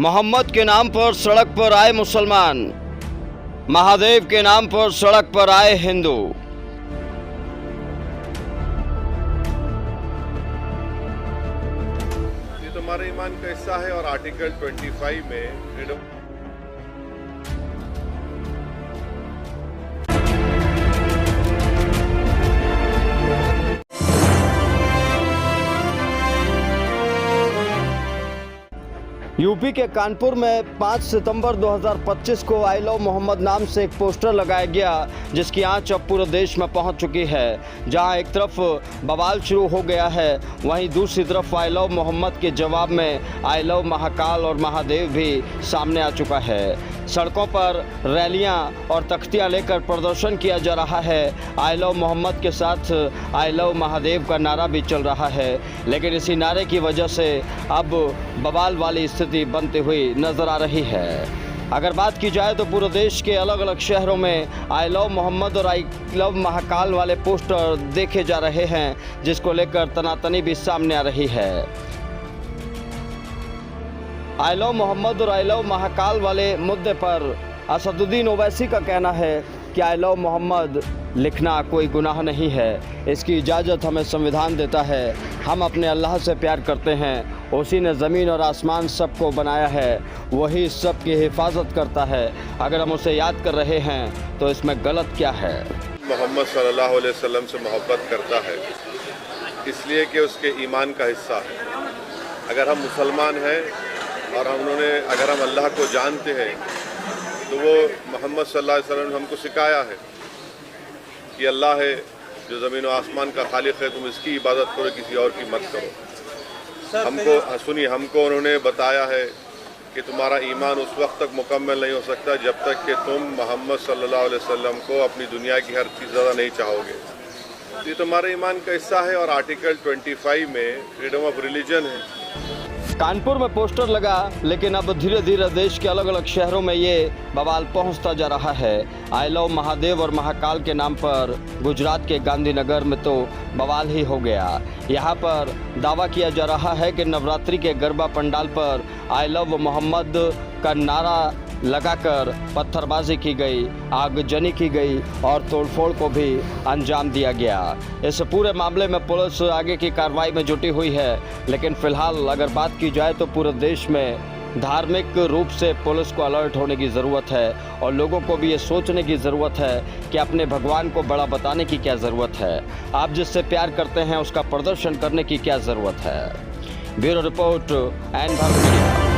मोहम्मद के नाम पर सड़क पर आए मुसलमान, महादेव के नाम पर सड़क पर आए हिंदू। ये तो हमारे ईमान का हिस्सा है और आर्टिकल 25 में फ्रीडम यूपी के कानपुर में 5 सितंबर 2025 को आई लव मोहम्मद नाम से एक पोस्टर लगाया गया, जिसकी आंच अब पूरे देश में पहुंच चुकी है। जहां एक तरफ बवाल शुरू हो गया है, वहीं दूसरी तरफ आई लव मोहम्मद के जवाब में आई लव महाकाल और महादेव भी सामने आ चुका है। सड़कों पर रैलियां और तख्तियां लेकर प्रदर्शन किया जा रहा है। आई लव मोहम्मद के साथ आई लव महादेव का नारा भी चल रहा है, लेकिन इसी नारे की वजह से अब बवाल वाली स्थिति बनती हुई नजर आ रही है। अगर बात की जाए तो पूरे देश के अलग अलग शहरों में आई लव मोहम्मद और आई लव महाकाल वाले पोस्टर देखे जा रहे हैं, जिसको लेकर तनातनी भी सामने आ रही है। आई लव मोहम्मद और आई लव महाकाल वाले मुद्दे पर असदुद्दीन ओवैसी का कहना है कि आई लव मोहम्मद लिखना कोई गुनाह नहीं है, इसकी इजाज़त हमें संविधान देता है। हम अपने अल्लाह से प्यार करते हैं, उसी ने ज़मीन और आसमान सबको बनाया है, वही सब की हिफाजत करता है। अगर हम उसे याद कर रहे हैं तो इसमें गलत क्या है। मोहम्मद सल्लल्लाहु अलैहि वसल्लम से मोहब्बत करता है इसलिए कि उसके ईमान का हिस्सा है। अगर हम मुसलमान हैं और अगर हम अल्लाह को जानते हैं तो वो मोहम्मद सल्लल्लाहु अलैहि वसल्लम ने हमको सिखाया है कि अल्लाह है जो ज़मीन और आसमान का खालिक है, तुम इसकी इबादत करो, किसी और की मत करो। हमको उन्होंने बताया है कि तुम्हारा ईमान उस वक्त तक मुकम्मल नहीं हो सकता जब तक कि तुम मोहम्मद सल्लल्लाहु अलैहि वसल्लम को अपनी दुनिया की हर चीज़ ज़्यादा नहीं चाहोगे। ये तुम्हारे ईमान का हिस्सा है और आर्टिकल 25 में फ्रीडम ऑफ रिलीजन है। कानपुर में पोस्टर लगा, लेकिन अब धीरे धीरे देश के अलग अलग शहरों में ये बवाल पहुंचता जा रहा है। आई लव महादेव और महाकाल के नाम पर गुजरात के गांधीनगर में तो बवाल ही हो गया। यहां पर दावा किया जा रहा है कि नवरात्रि के गरबा पंडाल पर आई लव मोहम्मद का नारा लगाकर पत्थरबाजी की गई, आगजनी की गई और तोड़फोड़ को भी अंजाम दिया गया। इस पूरे मामले में पुलिस आगे की कार्रवाई में जुटी हुई है, लेकिन फिलहाल अगर बात की जाए तो पूरे देश में धार्मिक रूप से पुलिस को अलर्ट होने की ज़रूरत है और लोगों को भी ये सोचने की ज़रूरत है कि अपने भगवान को बड़ा बताने की क्या ज़रूरत है। आप जिससे प्यार करते हैं उसका प्रदर्शन करने की क्या ज़रूरत है। Bureau report N Bharat media.